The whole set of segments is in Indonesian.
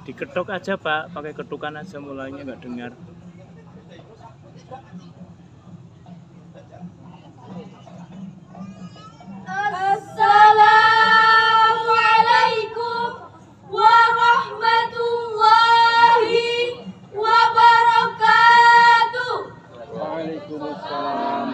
Diketuk aja Pak, pakai ketukan aja mulainya nggak dengar. Assalamualaikum warahmatullahi wabarakatuh. Waalaikumsalam.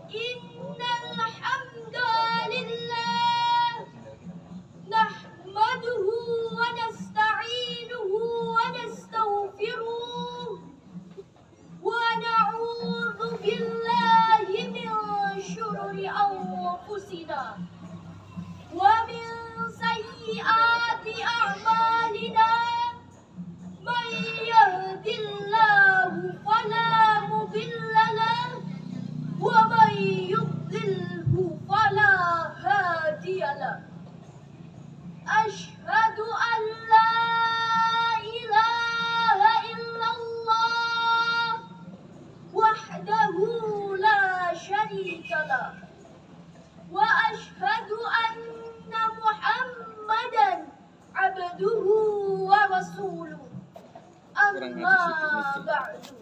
Innal hamdalillah nahmaduhu wa nasta'inuhu wa nastaghfiruh wa na'udzu billahi min syururi anfusina wa min sayyiati a'malina. Man yahdihillahu fala mudilla lahu wa man yudlilhu fala hadiya lahu. Asyhadu an la ilaha illallah wahdahu la syarika lah wa asyhadu anna Muhammadan abduhu wa rasuluh. Amma ba'du.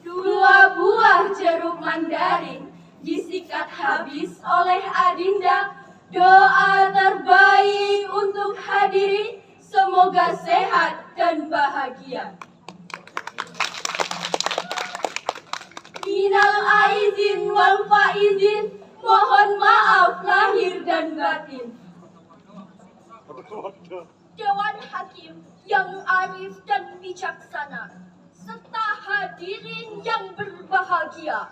Dua buah jeruk mandarin disikat habis oleh Adinda. Doa terbaik untuk hadirin, semoga sehat dan bahagia. Minal aizin wal faizin, mohon maaf lahir dan batin. Dewan Hakim yang arif dan bijaksana, serta hadirin yang berbahagia.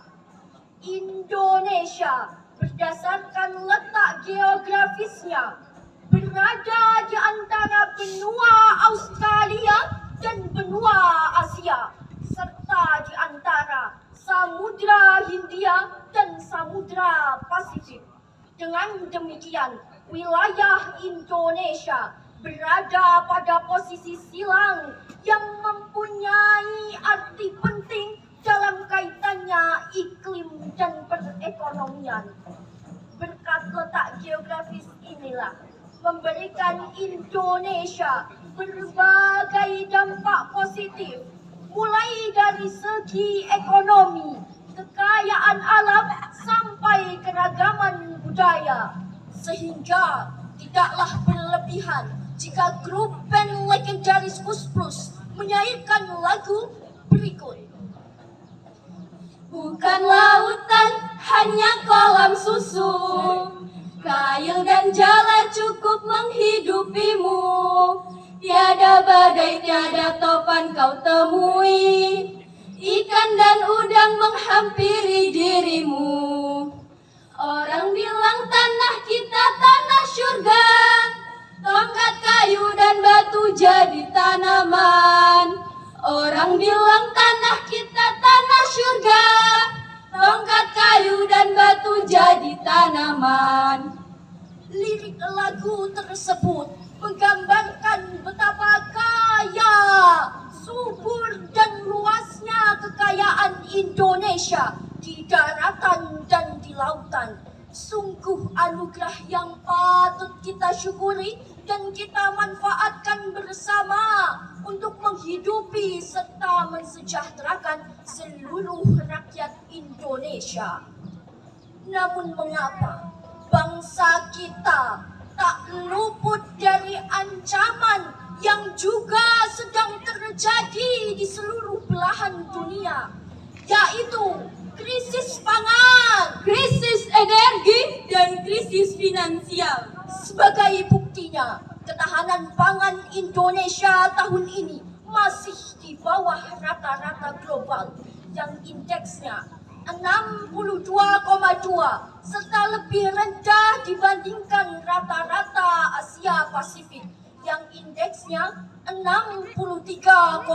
Indonesia berdasarkan letak geografisnya berada di antara benua Australia dan benua Asia, serta di antara Samudra Hindia dan Samudra Pasifik. Dengan demikian, wilayah Indonesia berada pada posisi silang yang mempunyai arti penting dalam kaitannya iklim dan perekonomian. Berkat letak geografis inilah memberikan Indonesia berbagai dampak positif, mulai dari segi ekonomi, kekayaan alam, sampai keragaman budaya. Sehingga tidaklah berlebihan jika grup band legendaris Kus Plus menyairkan lagu berikut. Bukan lautan, hanya kolam susu, kail dan jala cukup menghidupimu. Tiada badai, tiada topan kau temui, ikan dan udang menghampiri dirimu. Orang bilang tanah kita tanah surga, tongkat kayu dan batu jadi tanaman. Orang bilang tanah kita tanah surga, tongkat kayu dan batu jadi tanaman. Lirik lagu tersebut menggambarkan betapa kaya, subur dan luasnya kekayaan Indonesia di daratan dan di lautan. Sungguh anugerah yang patut kita syukuri dan kita manfaatkan bersama untuk menghidupi serta mensejahterakan seluruh rakyat Indonesia. Namun mengapa bangsa kita tak luput dari ancaman yang juga sedang terjadi di seluruh belahan dunia, yaitu krisis pangan, krisis energi, dan krisis finansial. Sebagai buktinya, ketahanan pangan Indonesia tahun ini masih di bawah rata-rata global yang indeksnya 62,2 serta lebih rendah dibandingkan rata-rata Asia Pasifik yang indeksnya 63,4.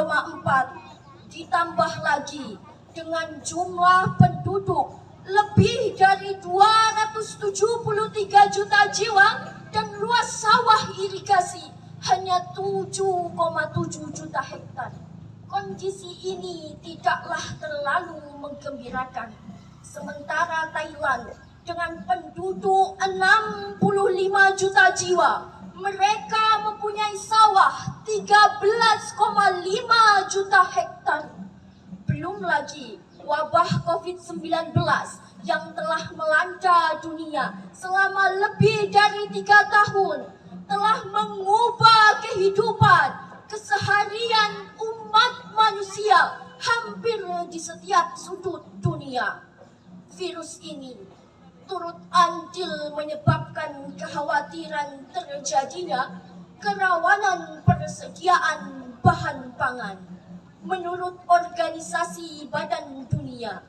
Ditambah lagi dengan jumlah penduduk lebih dari 273 juta jiwa dan luas sawah irigasi hanya 7,7 juta hektar. Kondisi ini tidaklah terlalu menggembirakan. Sementara Thailand dengan penduduk 65 juta jiwa, mereka mempunyai sawah 13,5 juta hektar. Belum lagi wabah COVID-19 yang telah melanda dunia selama lebih dari 3 tahun telah mengubah kehidupan keseharian umat manusia hampir di setiap sudut dunia. Virus ini turut andil menyebabkan kekhawatiran terjadinya kerawanan persediaan bahan pangan. Menurut Organisasi Badan Dunia,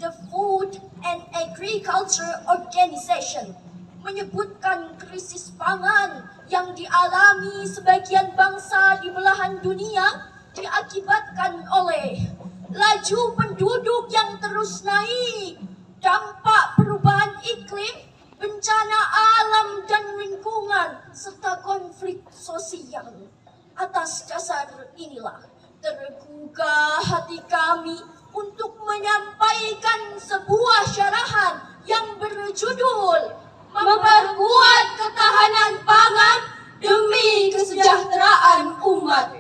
The Food and Agriculture Organization menyebutkan krisis pangan yang dialami sebagian bangsa di belahan dunia diakibatkan oleh laju penduduk yang terus naik, dampak perubahan iklim, bencana alam dan lingkungan, serta konflik sosial. Atas dasar inilah tergugah hati kami untuk menyampaikan sebuah syarahan yang berjudul Memperkuat Ketahanan Pangan Demi Kesejahteraan Umat,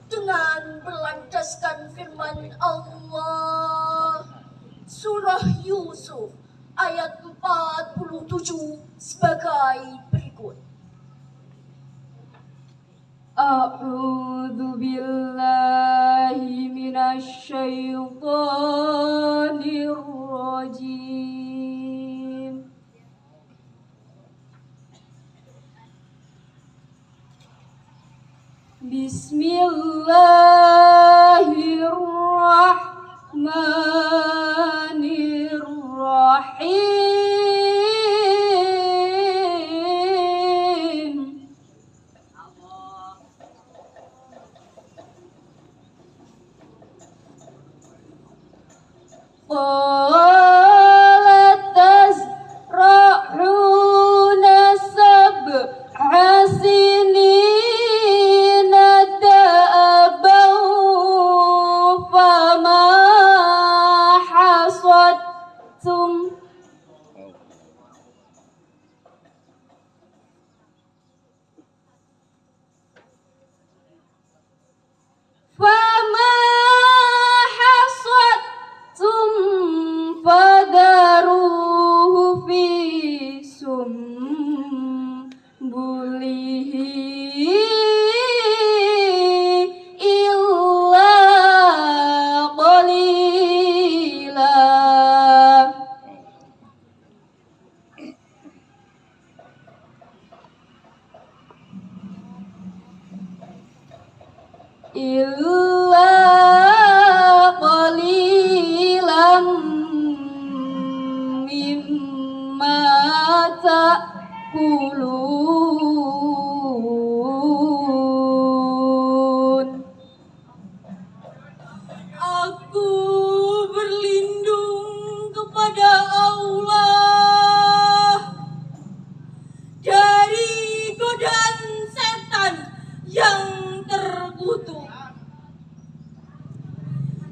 dengan berlandaskan firman Allah Surah Yusuf ayat 47 sebagai berikut. A'udzu billahi minasy syaithanir rajim. Bismillahirrahmanirrahim. Qalat tazra'una sab'a sinina da'aban fama hasadtum fadaruhu fi sumbulihi illa qalila. Illa qalilam mimma ta'kulun. Aku berlindung kepada Allah dari godaan setan yang terkutuk.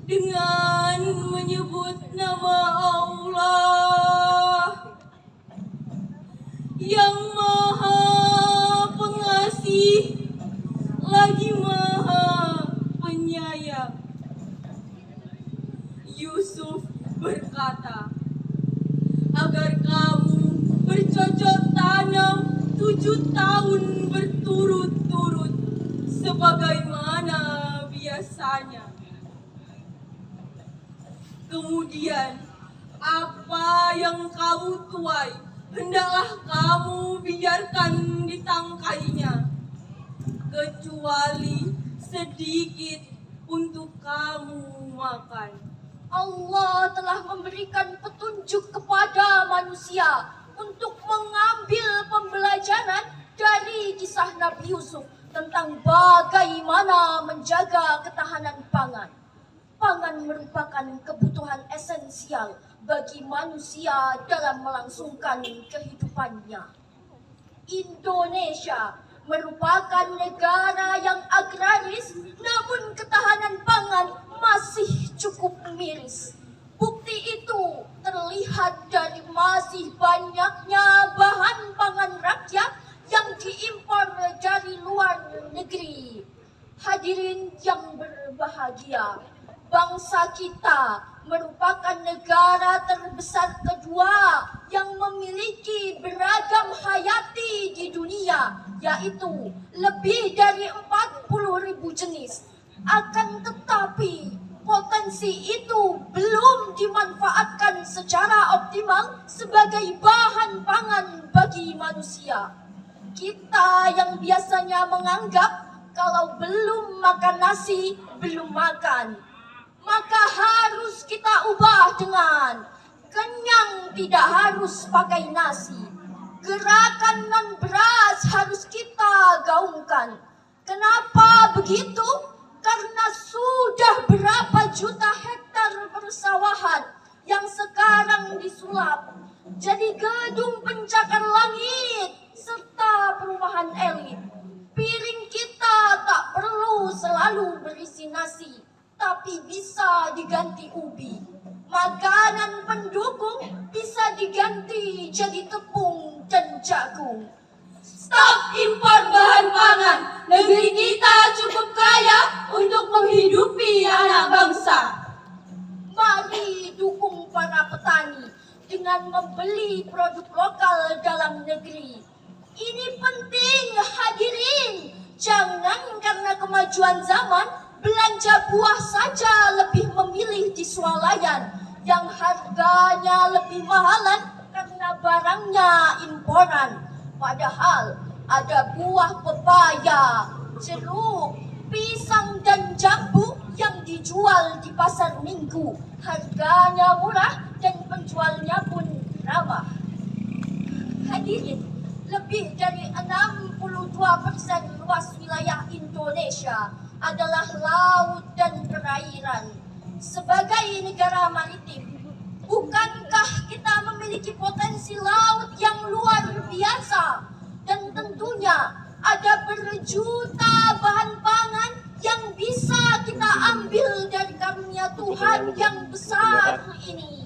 Dengan menyebut nama Allah yang Maha Pengasih lagi Maha Penyayang. Yusuf berkata, agar kamu bercocok tanam 7 tahun berturut-turut sebagaimana biasanya. Kemudian apa yang kamu tuai hendaklah kamu biarkan ditangkainya, kecuali sedikit untuk kamu makan. Allah telah memberikan petunjuk kepada manusia untuk mengambil pembelajaran dari kisah Nabi Yusuf tentang bagaimana menjaga ketahanan pangan. Pangan merupakan kebutuhan esensial bagi manusia dalam melangsungkan kehidupannya. Indonesia merupakan negara yang agraris, namun ketahanan pangan masih cukup miris. Bukti itu terlihat dari masih banyaknya bahan pangan rakyat yang diimpor dari luar negeri. Hadirin yang berbahagia, bangsa kita merupakan negara terbesar kedua yang memiliki beragam hayati di dunia, yaitu lebih dari 40.000 jenis. Akan tetapi, potensi itu belum dimanfaatkan secara optimal sebagai bahan pangan bagi manusia. Kita yang biasanya menganggap kalau belum makan nasi, belum makan, maka harus kita ubah dengan kenyang tidak harus pakai nasi. Gerakan non beras harus kita gaungkan. Kenapa begitu? Karena sudah berapa juta hektar persawahan yang sekarang disulap jadi gedung pencakar langit serta perumahan elit. Piring kita tak perlu selalu berisi nasi, tapi bisa diganti ubi. Makanan pendukung bisa diganti jadi tepung dan jagung. Stop impor bahan pangan. Negeri kita cukup kaya untuk menghidupi anak bangsa. Mari dukung para petani dengan membeli produk lokal dalam negeri. Ini penting, hadirin. Jangan karena kemajuan zaman belanja buah saja lebih memilih di swalayan yang harganya lebih mahalan karena barangnya imporan. Padahal ada buah pepaya, jeruk, pisang dan jambu yang dijual di pasar minggu. Harganya murah dan penjualnya pun ramah. Hadirin, lebih dari 62% luas wilayah Indonesia adalah laut dan perairan. Sebagai negara maritim, bukankah kita memiliki potensi laut yang luar biasa? Dan tentunya ada berjuta bahan pangan yang bisa kita ambil dari karunia Tuhan yang besar ini.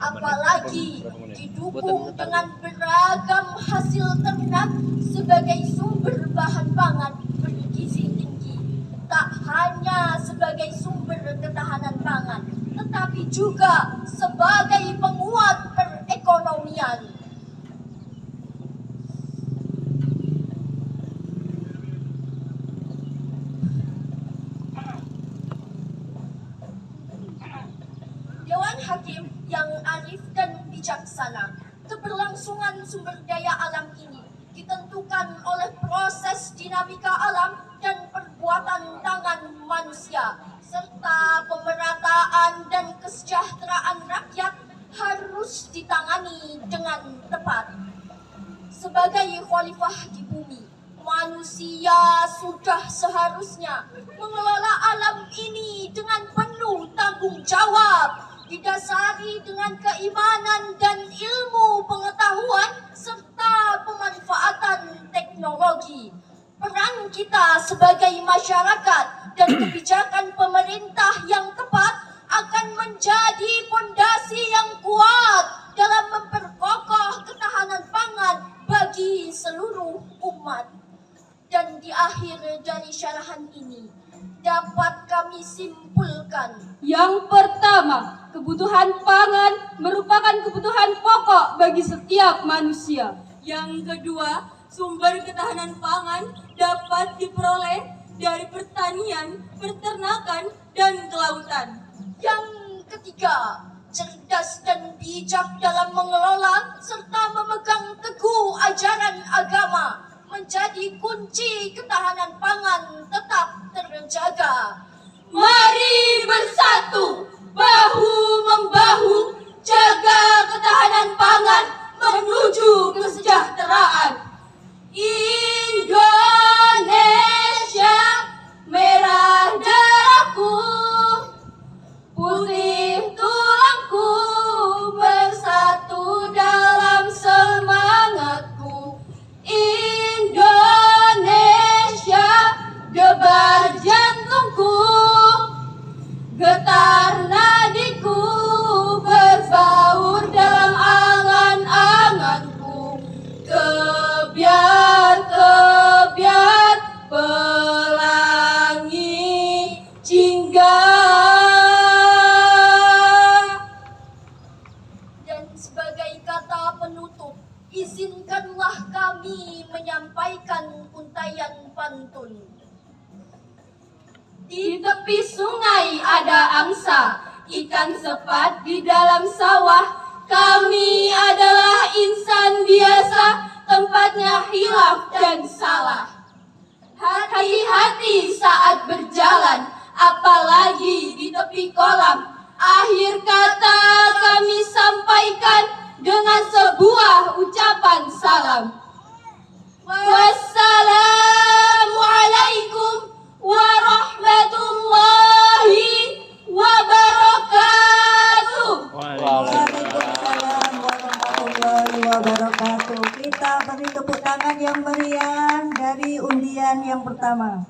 Apalagi didukung dengan beragam hasil ternak sebagai sumber bahan pangan bergizi tinggi. Tak hanya sebagai sumber ketahanan pangan, tetapi juga sebagai penguat perekonomian. Dewan Hakim yang arif dan bijaksana, keberlangsungan sumber daya alam ini ditentukan oleh proses dinamika alam dan perbuatan tangan manusia, serta pemerataan dan kesejahteraan rakyat harus ditangani dengan tepat. Sebagai khalifah di bumi, manusia sudah seharusnya mengelola alam ini dengan penuh tanggung jawab, didasari dengan keimanan dan ilmu pengetahuan serta pemanfaatan teknologi. Peran kita sebagai masyarakat dan kebijakan pemerintah yang tepat akan menjadi fondasi yang kuat dalam memperkokoh ketahanan pangan bagi seluruh umat. Dan di akhir dari syarahan ini dapat kami simpulkan. Yang pertama, kebutuhan pangan merupakan kebutuhan pokok bagi setiap manusia. Yang kedua, sumber ketahanan pangan dapat diperoleh dari pertanian, peternakan, dan kelautan. Yang ketiga, cerdas dan bijak dalam mengelola serta memegang teguh ajaran agama menjadi kunci ketahanan pangan tetap terjaga. Mari bersatu, bahu-membahu, jaga ketahanan pangan menuju kesejahteraan. Indonesia, merah darahku, putih tulangku, bersatu dalam semangatku. Indonesia, Izinkanlah kami menyampaikan untayan pantun. Di tepi sungai ada angsa, ikan sepat di dalam sawah. Kami adalah insan biasa, tempatnya hilaf dan salah. Hati-hati saat berjalan, apalagi di tepi kolam. Akhir kata kami sampaikan dengan sebuah ucapan salam. Wassalamualaikum warahmatullahi wabarakatuh. Waalaikumsalam warahmatullahi wabarakatuh. Kita beri tepuk tangan yang meriah dari undian yang pertama.